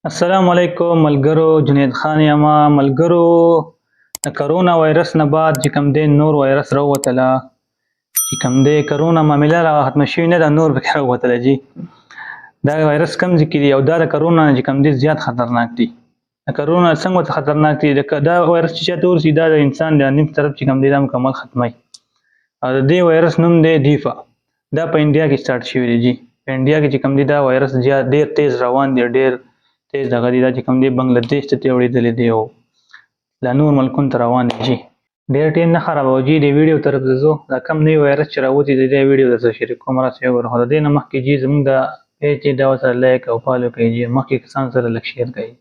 السلام علیکم ملګرو، جنید خان یم. ملګرو، د corona virus نه بعد چې کوم دی نور وایرس راووتله، چې کوم دی کرونا معامله لا ختمه شوې نه ده، نور پکې راووتله جي. دا وایرس کوم ځای کې دی او دا د کرونا نه چې کوم دی زیات خطرناک دی. د کرونا څنګه ورته خطرناک دی؟ دا وایرس چې چاته ورسي دا د انسان د نیم طرف چې کوم دی دا مکمل ختموي. او د دې وایرس نوم دی دیفا. دا په انډیا کې سټارټ شوی دی جي. په انډیا کې چې کوم دی دا وایرس ډېر تیز روان دی، ډېر تیز دغه دی. دا چې کوم دی بنګلادیش ته تېوړېدلی دی او لا نور ملکونو ته روان دی جي. ډېر ټایم نه خرابوه جي. د ویډیو طرف ته ځو. دا کوم نوی وایرس چې راوځي د دې ویډیو درته شریکوم، راسئ وګورئ. خو د دې نه مخکې جي زموږ د پیج چې دا ورسره لایک او فالو کړئ جي. مخکې کسانو سره لږ شیر کړئ.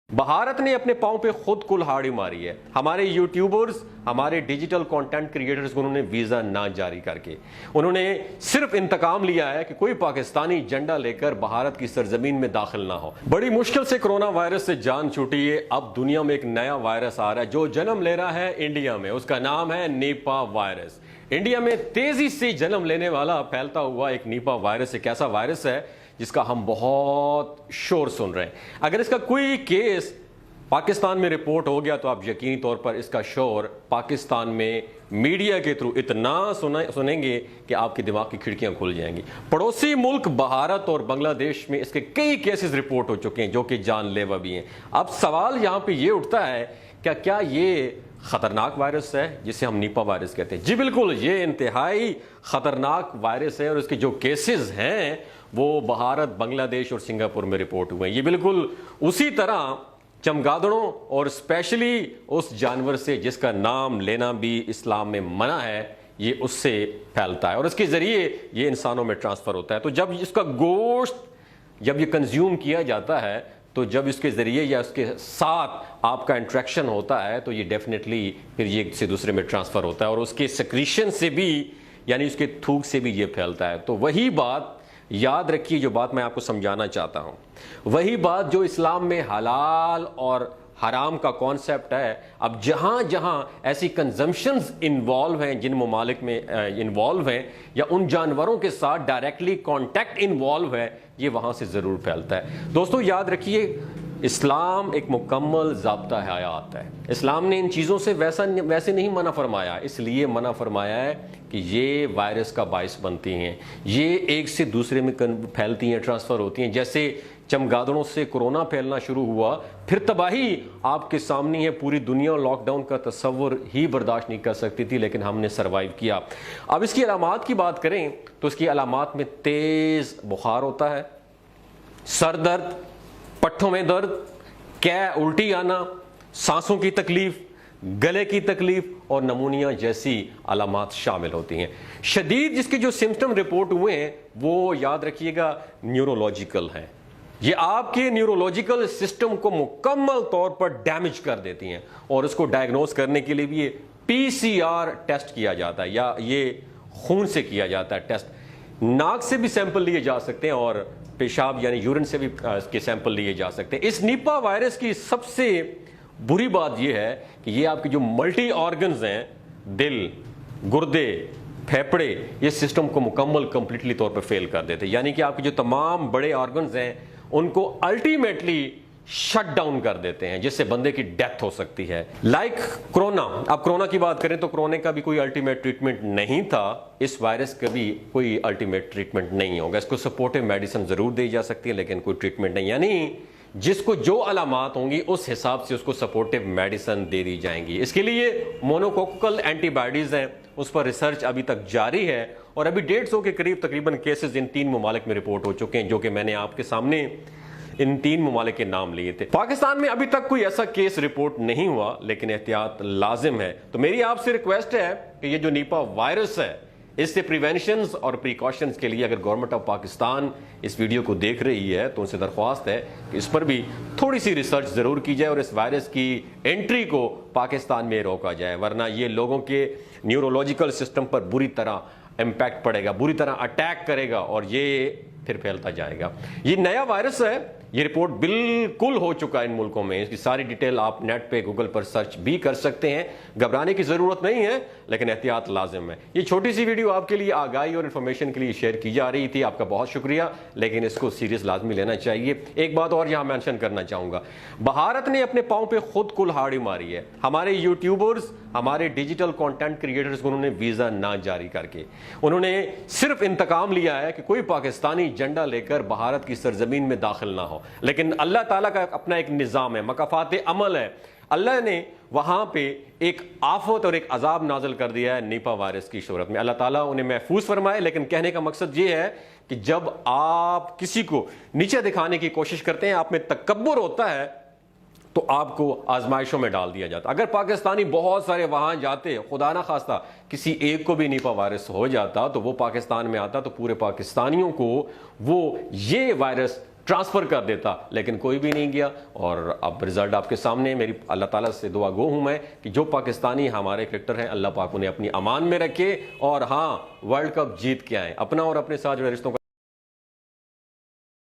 भारत ने अपने पांव पे खुद कुल्हाड़ी मारी है। हमारे यूट्यूबर्स, हमारे डिजिटल कंटेंट क्रिएटर्स को उन्होंने वीजा ना जारी करके उन्होंने सिर्फ इंतकाम लिया है कि कोई पाकिस्तानी झंडा लेकर भारत की सरजमीन में दाखिल ना हो। बड़ी मुश्किल से कोरोना वायरस से जान छूटी है। अब दुनिया में एक नया वायरस आ रहा है जो जन्म ले रहा है इंडिया में। उसका नाम है निपा वायरस। इंडिया में तेजी से जन्म लेने वाला फैलता हुआ एक निपा वायरस एक ऐसा वायरस है जिसका हम बहुत शोर सुन रहे हैं। अगर इसका कोई केस पाकिस्तान में रिपोर्ट हो गया तो आप यकीनी तौर पर इसका शोर पाकिस्तान में मीडिया के थ्रू इतना सुनेंगे कि आपके दिमाग की खिड़कियां खुल जाएंगी। पड़ोसी मुल्क भारत और बांग्लादेश में इसके कई केसेस रिपोर्ट हो चुके हैं जो कि जानलेवा भी हैं। अब सवाल यहां पे ये उठता है क्या ये खतरनाक वायरस है जिसे हम निपा वायरस कहते हैं? जी बिल्कुल, ये इंतहाई खतरनाक वायरस है और इसके जो केसेस हैं वो भारत, बांग्लादेश और सिंगापुर में रिपोर्ट हुए हैं। ये बिल्कुल उसी तरह चमगादड़ों और स्पेशली उस जानवर से जिसका नाम लेना भी इस्लाम में मना है, ये उससे फैलता है और इसके जरिए ये इंसानों में ट्रांसफर होता है। तो जब इसका गोश्त जब ये कंज्यूम किया जाता है तो जब इसके ज़रिए या उसके साथ आपका इंट्रैक्शन होता है तो ये डेफिनेटली फिर ये एक से दूसरे में ट्रांसफ़र होता है और उसके सेक्रीशन से भी यानी उसके थूक से भी ये फैलता है। तो वही बात याद रखिए, जो बात मैं आपको समझाना चाहता हूँ, वही बात जो इस्लाम में हलाल और हराम का कॉन्सेप्ट है। अब जहाँ जहाँ ऐसी कंजम्पशंस इन्वॉल्व हैं, जिन ममालिक में इन्वॉल्व हैं या उन जानवरों के साथ डायरेक्टली कांटेक्ट इन्वॉल्व है, ये वहाँ से ज़रूर फैलता है। दोस्तों याद रखिए, इस्लाम एक मुकम्मल ज़ाब्ता हयात है। इस्लाम ने इन चीज़ों से वैसे नहीं मना फरमाया, इसलिए मना फरमाया है कि ये वायरस का बायस बनती हैं, ये एक से दूसरे में फैलती हैं, ट्रांसफ़र होती हैं। जैसे चमगादड़ों से कोरोना फैलना शुरू हुआ, फिर तबाही आपके सामने है। पूरी दुनिया लॉकडाउन का तस्वर ही बर्दाश्त नहीं कर सकती थी, लेकिन हमने सर्वाइव किया। अब इसकी अलामात की बात करें तो इसकी अलामात में तेज़ बुखार होता है, सर दर्द, पट्ठों में दर्द, उल्टी आना, सांसों की तकलीफ, गले की तकलीफ और नमूनिया जैसी अलामात शामिल होती हैं। शदीद जिसके जो सिम्टम रिपोर्ट हुए हैं वो याद रखिएगा न्यूरोलॉजिकल हैं। ये आपके न्यूरोलॉजिकल सिस्टम को मुकम्मल तौर पर डैमेज कर देती हैं और इसको डायग्नोस करने के लिए भी ये PCR टेस्ट किया जाता है या ये खून से किया जाता है टेस्ट। नाक से भी सैंपल लिए जा सकते हैं और पेशाब यानी यूरिन से भी इसके सैंपल लिए जा सकते हैं। इस निपा वायरस की सबसे बुरी बात यह है कि ये आपके जो मल्टी ऑर्गन्स हैं, दिल, गुर्दे, फेफड़े, ये सिस्टम को मुकम्मल कंप्लीटली तौर पर फेल कर देते हैं। यानी कि आपके जो तमाम बड़े ऑर्गन्स हैं उनको अल्टीमेटली शट डाउन कर देते हैं, जिससे बंदे की डेथ हो सकती है। Like corona. अब कोरोना की बात करें तो कोरोना का भी कोई अल्टीमेट ट्रीटमेंट नहीं था, इस वायरस का भी कोई अल्टीमेट ट्रीटमेंट नहीं होगा। इसको सपोर्टिव मेडिसिन जरूर दी जा सकती है लेकिन कोई ट्रीटमेंट नहीं। यानी जिसको जो अलामात होंगी उस हिसाब से उसको सपोर्टिव मेडिसिन दे दी जाएंगी। इसके लिए मोनोकोकल एंटीबॉडीज हैं, उस पर रिसर्च अभी तक जारी है और अभी 150 के करीब तकरीबन केसेस इन 3 ममालिक में रिपोर्ट हो चुके हैं, जो कि मैंने आपके सामने इन 3 ममालिक के नाम लिए थे। पाकिस्तान में अभी तक कोई ऐसा केस रिपोर्ट नहीं हुआ, लेकिन एहतियात लाजिम है। तो मेरी आपसे रिक्वेस्ट है कि ये जो निपा वायरस है, इससे प्रिवेंशंस और प्रिकॉशंस के लिए अगर गवर्नमेंट ऑफ पाकिस्तान इस वीडियो को देख रही है तो उनसे दरख्वास्त है कि इस पर भी थोड़ी सी रिसर्च ज़रूर की जाए और इस वायरस की एंट्री को पाकिस्तान में रोका जाए, वरना ये लोगों के न्यूरोलॉजिकल सिस्टम पर बुरी तरह इम्पैक्ट पड़ेगा, बुरी तरह अटैक करेगा और ये फिर फैलता जाएगा। ये नया वायरस है, ये रिपोर्ट बिल्कुल हो चुका है इन मुल्कों में। इसकी सारी डिटेल आप नेट पे गूगल पर सर्च भी कर सकते हैं। घबराने की जरूरत नहीं है, लेकिन एहतियात लाजिम है। ये छोटी सी वीडियो आपके लिए आगाही और इन्फॉर्मेशन के लिए शेयर की जा रही थी, आपका बहुत शुक्रिया, लेकिन इसको सीरियस लाजमी लेना चाहिए। एक बात और यहां मेंशन करना चाहूंगा, भारत ने अपने पांव पे खुद कुल्हाड़ी मारी है। हमारे यूट्यूबर्स, हमारे डिजिटल कंटेंट क्रिएटर्स को उन्होंने वीजा ना जारी करके उन्होंने सिर्फ इंतकाम लिया है कि कोई पाकिस्तानी झंडा लेकर भारत की सरजमीन में दाखिल ना हो। लेकिन अल्लाह ताला का अपना एक निज़ाम है, मकाफात अमल है। अल्लाह ने वहां पे एक आफत और एक अजाब नाजिल कर दिया है निपा वायरस की सूरत में। अल्लाह ताला उन्हें महफूज फरमाए। लेकिन कहने का मकसद ये है कि जब आप किसी को नीचे दिखाने की कोशिश करते हैं, आप में तकब्बुर होता है, तो आपको आजमाइशों में डाल दिया जाता। अगर पाकिस्तानी बहुत सारे वहां जाते, खुदा ना खास्ता किसी एक को भी निपा वायरस हो जाता, तो वो पाकिस्तान में आता तो पूरे पाकिस्तानियों को वो ये वायरस ट्रांसफर कर देता। लेकिन कोई भी नहीं गया और अब रिजल्ट आपके सामने। मेरी अल्लाह ताला से दुआ गो हूं मैं कि जो पाकिस्तानी हमारे क्रिकेटर हैं, अल्लाह पाक उन्हें अपनी अमान में रखे और हाँ, वर्ल्ड कप जीत के आए। अपना और अपने साथ जो रिश्तों का